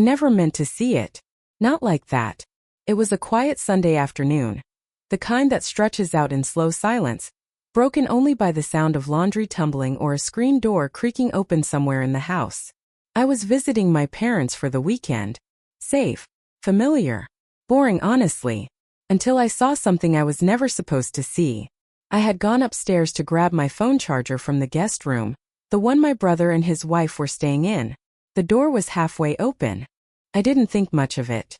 never meant to see it. Not like that. It was a quiet Sunday afternoon. The kind that stretches out in slow silence, broken only by the sound of laundry tumbling or a screen door creaking open somewhere in the house. I was visiting my parents for the weekend. Safe, familiar, boring honestly, until I saw something I was never supposed to see. I had gone upstairs to grab my phone charger from the guest room, the one my brother and his wife were staying in. The door was halfway open. I didn't think much of it.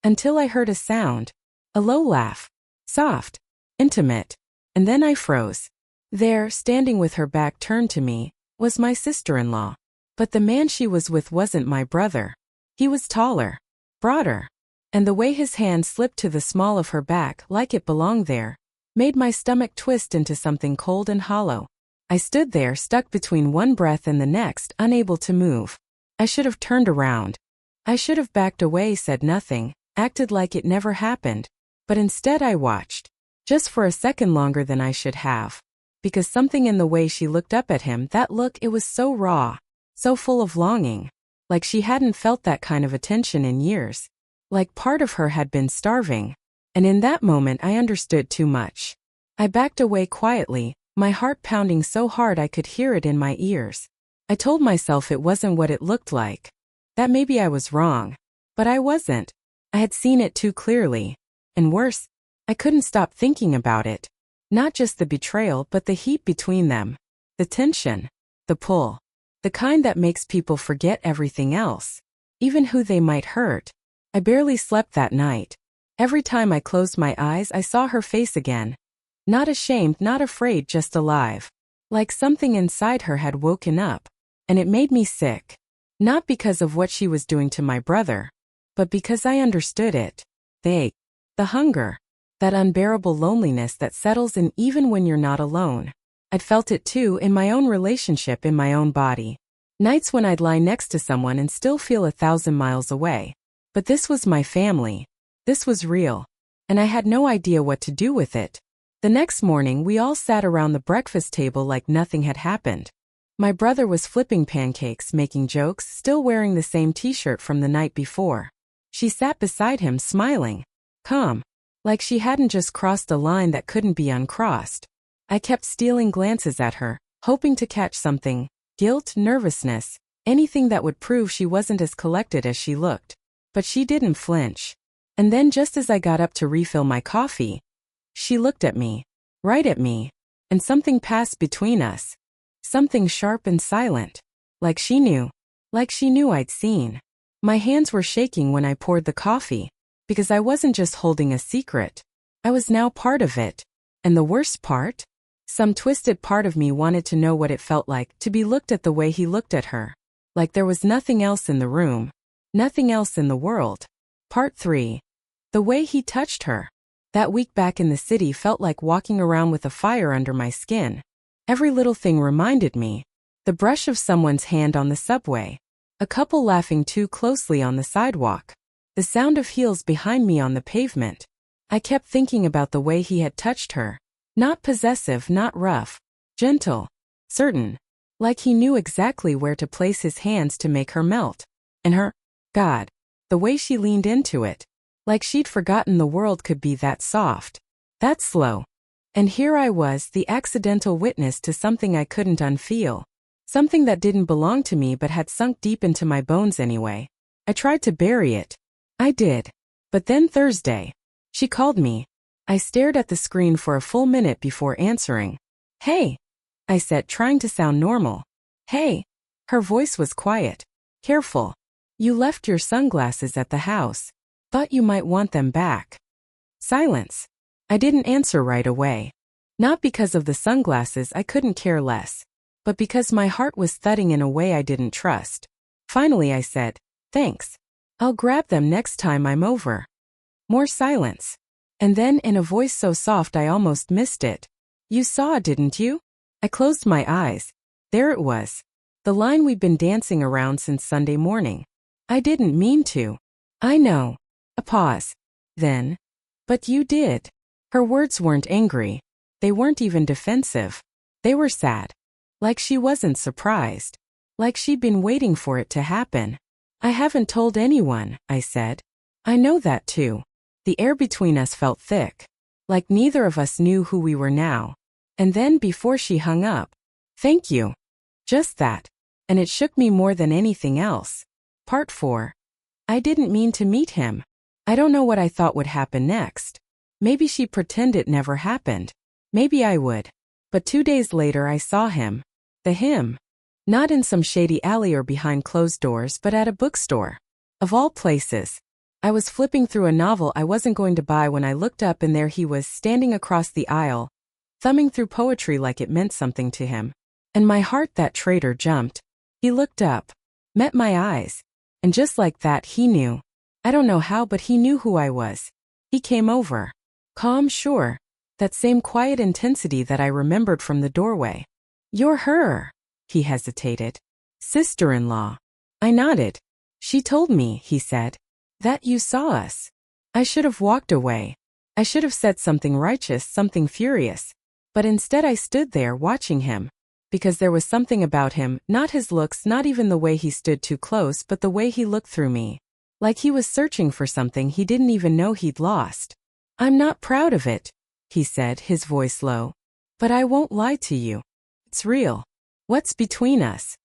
Until I heard a sound. A low laugh. Soft. Intimate. And then I froze. There, standing with her back turned to me, was my sister-in-law. But the man she was with wasn't my brother. He was taller. Broader. And the way his hand slipped to the small of her back like it belonged there, made my stomach twist into something cold and hollow. I stood there stuck between one breath and the next, unable to move. I should have turned around. I should have backed away, said nothing, acted like it never happened. But instead I watched. Just for a second longer than I should have. Because something in the way she looked up at him, that look, it was so raw. So full of longing. Like she hadn't felt that kind of attention in years. Like part of her had been starving. And in that moment I understood too much. I backed away quietly, my heart pounding so hard I could hear it in my ears. I told myself it wasn't what it looked like. That maybe I was wrong. But I wasn't. I had seen it too clearly. And worse, I couldn't stop thinking about it. Not just the betrayal, but the heat between them. The tension. The pull. The kind that makes people forget everything else. Even who they might hurt. I barely slept that night. Every time I closed my eyes I saw her face again. Not ashamed, not afraid, just alive. Like something inside her had woken up. And it made me sick. Not because of what she was doing to my brother. But because I understood it. The ache. The hunger. That unbearable loneliness that settles in even when you're not alone. I'd felt it too in my own relationship, in my own body. Nights when I'd lie next to someone and still feel 1,000 miles away. But this was my family. This was real. And I had no idea what to do with it. The next morning we all sat around the breakfast table like nothing had happened. My brother was flipping pancakes, making jokes, still wearing the same t-shirt from the night before. She sat beside him smiling. Calm. Like she hadn't just crossed a line that couldn't be uncrossed. I kept stealing glances at her, hoping to catch something. Guilt, nervousness, anything that would prove she wasn't as collected as she looked. But she didn't flinch. And then just as I got up to refill my coffee, she looked at me. Right at me. And something passed between us. Something sharp and silent. Like she knew. Like she knew I'd seen. My hands were shaking when I poured the coffee. Because I wasn't just holding a secret. I was now part of it. And the worst part? Some twisted part of me wanted to know what it felt like to be looked at the way he looked at her. Like there was nothing else in the room. Nothing else in the world. Part 3. The way he touched her. That week back in the city felt like walking around with a fire under my skin. Every little thing reminded me. The brush of someone's hand on the subway. A couple laughing too closely on the sidewalk. The sound of heels behind me on the pavement. I kept thinking about the way he had touched her. Not possessive, not rough. Gentle. Certain. Like he knew exactly where to place his hands to make her melt. And her, God, the way she leaned into it. Like she'd forgotten the world could be that soft. That slow. And here I was, the accidental witness to something I couldn't unfeel. Something that didn't belong to me but had sunk deep into my bones anyway. I tried to bury it. I did. But then Thursday. She called me. I stared at the screen for a full minute before answering. Hey, I said, trying to sound normal. Hey. Her voice was quiet. Careful. You left your sunglasses at the house. Thought you might want them back. Silence. I didn't answer right away. Not because of the sunglasses, I couldn't care less. But because my heart was thudding in a way I didn't trust. Finally I said, thanks. I'll grab them next time I'm over. More silence. And then in a voice so soft I almost missed it. You saw, didn't you? I closed my eyes. There it was. The line we'd been dancing around since Sunday morning. I didn't mean to. I know. A pause. Then. But you did. Her words weren't angry. They weren't even defensive. They were sad. Like she wasn't surprised. Like she'd been waiting for it to happen. I haven't told anyone, I said. I know that too. The air between us felt thick, like neither of us knew who we were now. And then before she hung up, thank you. Just that. And it shook me more than anything else. Part 4. I didn't mean to meet him. I don't know what I thought would happen next. Maybe she'd pretend it never happened. Maybe I would. But 2 days later I saw him. Him. Not in some shady alley or behind closed doors, but at a bookstore. Of all places. I was flipping through a novel I wasn't going to buy when I looked up, and there he was, standing across the aisle, thumbing through poetry like it meant something to him. And my heart, that traitor, jumped. He looked up, met my eyes, and just like that he knew. I don't know how, but he knew who I was. He came over. Calm, sure. That same quiet intensity that I remembered from the doorway. You're her. He hesitated. Sister-in-law. I nodded. She told me, he said, that you saw us. I should have walked away. I should have said something righteous, something furious. But instead I stood there watching him. Because there was something about him, not his looks, not even the way he stood too close, but the way he looked through me. Like he was searching for something he didn't even know he'd lost. I'm not proud of it, he said, his voice low. But I won't lie to you. It's real. What's between us?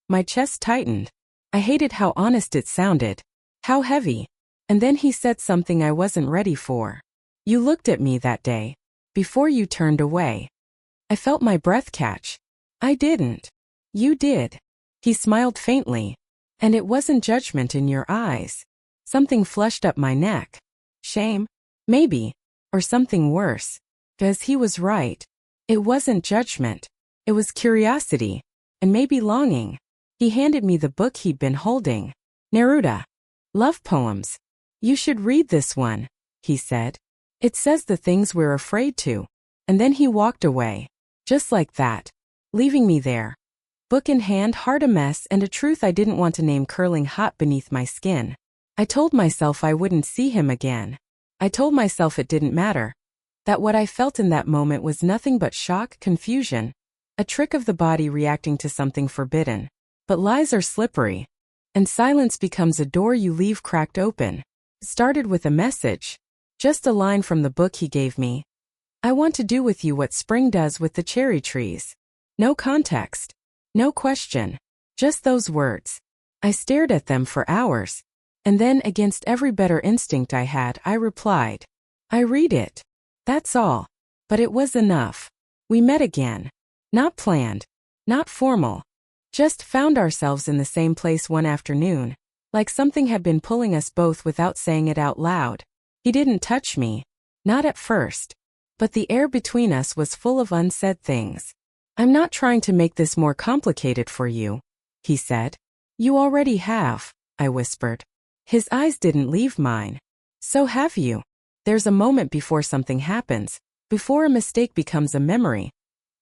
My chest tightened. I hated how honest it sounded. How heavy. And then he said something I wasn't ready for. You looked at me that day. Before you turned away. I felt my breath catch. I didn't. You did. He smiled faintly. And it wasn't judgment in your eyes. Something flushed up my neck. Shame? Maybe. Or something worse. 'Cause he was right. It wasn't judgment. It was curiosity. And maybe longing. He handed me the book he'd been holding. Neruda. Love poems. You should read this one, he said. It says the things we're afraid to. And then he walked away. Just like that. Leaving me there. Book in hand, heart a mess, and a truth I didn't want to name curling hot beneath my skin. I told myself I wouldn't see him again. I told myself it didn't matter. That what I felt in that moment was nothing but shock, confusion. A trick of the body reacting to something forbidden. But lies are slippery. And silence becomes a door you leave cracked open. It started with a message. Just a line from the book he gave me. I want to do with you what spring does with the cherry trees. No context. No question. Just those words. I stared at them for hours. And then, against every better instinct I had, I replied. I read it. That's all. But it was enough. We met again. Not planned. Not formal. Just found ourselves in the same place one afternoon. Like something had been pulling us both without saying it out loud. He didn't touch me. Not at first. But the air between us was full of unsaid things. I'm not trying to make this more complicated for you, he said. You already have, I whispered. His eyes didn't leave mine. So have you. There's a moment before something happens, before a mistake becomes a memory,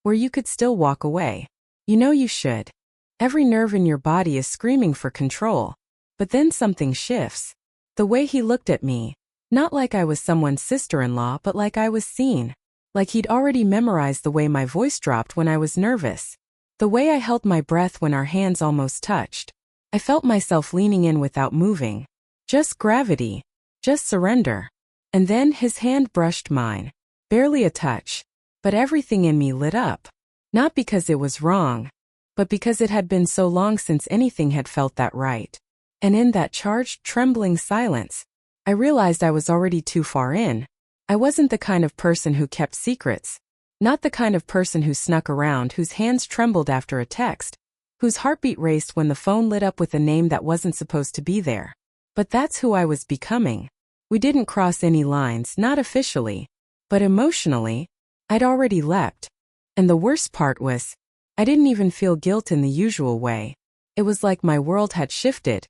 where you could still walk away. You know you should. Every nerve in your body is screaming for control. But then something shifts. The way he looked at me, not like I was someone's sister-in-law, but like I was seen. Like he'd already memorized the way my voice dropped when I was nervous. The way I held my breath when our hands almost touched. I felt myself leaning in without moving. Just gravity. Just surrender. And then his hand brushed mine. Barely a touch. But everything in me lit up. Not because it was wrong, but because it had been so long since anything had felt that right. And in that charged, trembling silence, I realized I was already too far in. I wasn't the kind of person who kept secrets. Not the kind of person who snuck around, whose hands trembled after a text, whose heartbeat raced when the phone lit up with a name that wasn't supposed to be there. But that's who I was becoming. We didn't cross any lines, not officially. But emotionally, I'd already leapt. And the worst part was, I didn't even feel guilt in the usual way. It was like my world had shifted.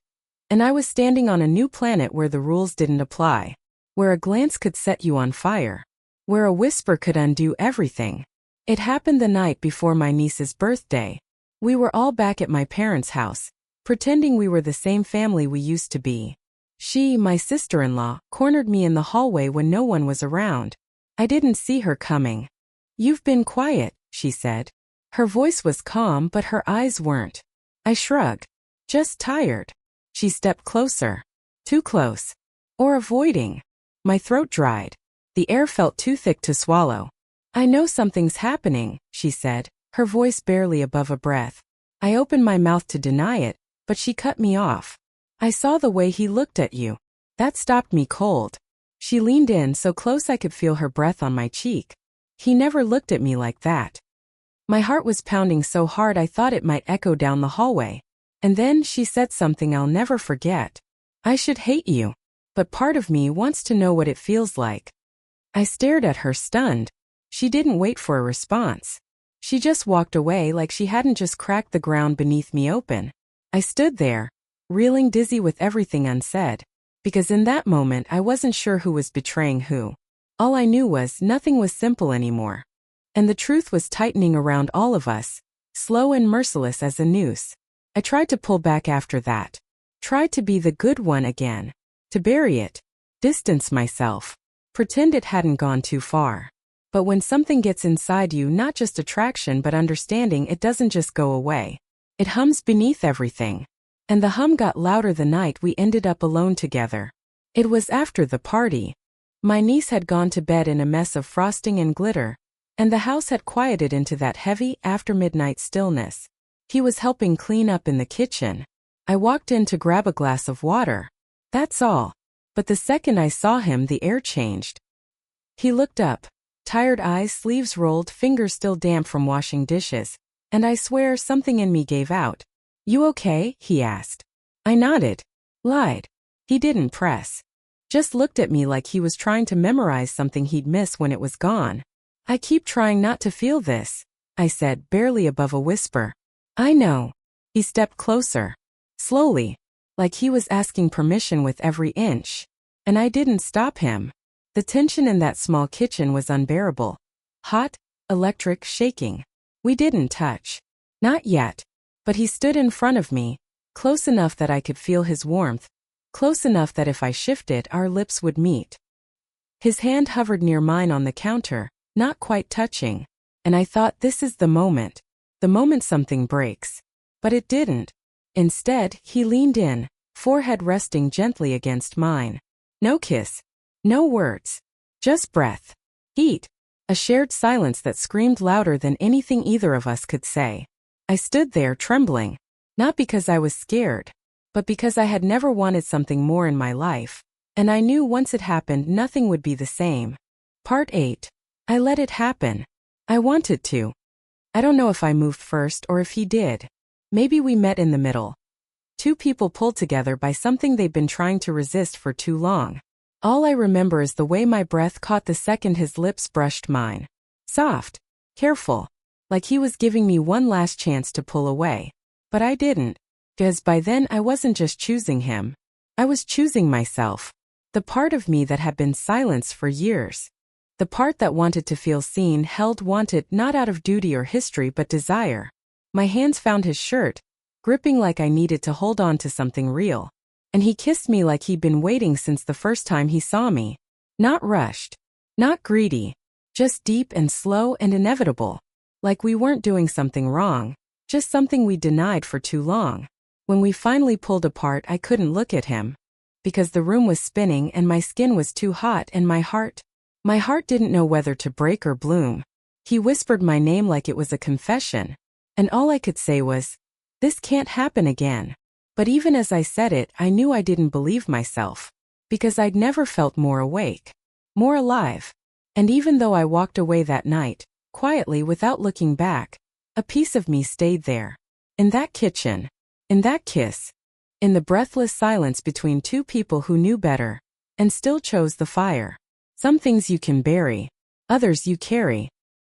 And I was standing on a new planet where the rules didn't apply. Where a glance could set you on fire. Where a whisper could undo everything. It happened the night before my niece's birthday. We were all back at my parents' house, pretending we were the same family we used to be. She, my sister-in-law, cornered me in the hallway when no one was around. I didn't see her coming. You've been quiet, she said. Her voice was calm, but her eyes weren't. I shrugged. Just tired. She stepped closer. Too close. Or avoiding. My throat dried. The air felt too thick to swallow. I know something's happening, she said, her voice barely above a breath. I opened my mouth to deny it, but she cut me off. I saw the way he looked at you. That stopped me cold. She leaned in so close I could feel her breath on my cheek. He never looked at me like that. My heart was pounding so hard I thought it might echo down the hallway. And then she said something I'll never forget. I should hate you, but part of me wants to know what it feels like. I stared at her, stunned. She didn't wait for a response. She just walked away like she hadn't just cracked the ground beneath me open. I stood there, reeling dizzy with everything unsaid, because in that moment I wasn't sure who was betraying who. All I knew was nothing was simple anymore. And the truth was tightening around all of us, slow and merciless as a noose. I tried to pull back after that. Tried to be the good one again. To bury it. Distance myself. Pretend it hadn't gone too far. But when something gets inside you, not just attraction but understanding, it doesn't just go away. It hums beneath everything. And the hum got louder the night we ended up alone together. It was after the party. My niece had gone to bed in a mess of frosting and glitter, and the house had quieted into that heavy after-midnight stillness. He was helping clean up in the kitchen. I walked in to grab a glass of water. That's all. But the second I saw him, the air changed. He looked up, tired eyes, sleeves rolled, fingers still damp from washing dishes, and I swear something in me gave out. You okay? He asked. I nodded. Lied. He didn't press. Just looked at me like he was trying to memorize something he'd miss when it was gone. I keep trying not to feel this, I said, barely above a whisper. I know. He stepped closer. Slowly. Like he was asking permission with every inch. And I didn't stop him. The tension in that small kitchen was unbearable. Hot, electric, shaking. We didn't touch. Not yet. But he stood in front of me, close enough that I could feel his warmth, close enough that if I shifted, our lips would meet. His hand hovered near mine on the counter, not quite touching, and I thought, this is the moment something breaks. But it didn't. Instead, he leaned in, forehead resting gently against mine. No kiss. No words. Just breath. Heat. A shared silence that screamed louder than anything either of us could say. I stood there trembling, not because I was scared, but because I had never wanted something more in my life, and I knew once it happened nothing would be the same. Part 8. I let it happen. I wanted to. I don't know if I moved first or if he did. Maybe we met in the middle. Two people pulled together by something they'd been trying to resist for too long. All I remember is the way my breath caught the second his lips brushed mine. Soft. Careful. Like he was giving me one last chance to pull away. But I didn't. Because by then I wasn't just choosing him. I was choosing myself. The part of me that had been silenced for years. The part that wanted to feel seen, held, wanted, not out of duty or history but desire. My hands found his shirt, gripping like I needed to hold on to something real. And he kissed me like he'd been waiting since the first time he saw me. Not rushed. Not greedy. Just deep and slow and inevitable. Like we weren't doing something wrong. Just something we denied for too long. When we finally pulled apart, I couldn't look at him. Because the room was spinning and my skin was too hot and my heart didn't know whether to break or bloom. He whispered my name like it was a confession. And all I could say was, this can't happen again. But even as I said it, I knew I didn't believe myself. Because I'd never felt more awake. More alive. And even though I walked away that night, quietly without looking back, a piece of me stayed there. In that kitchen. In that kiss. In the breathless silence between two people who knew better. And still chose the fire. Some things you can bury. Others you carry.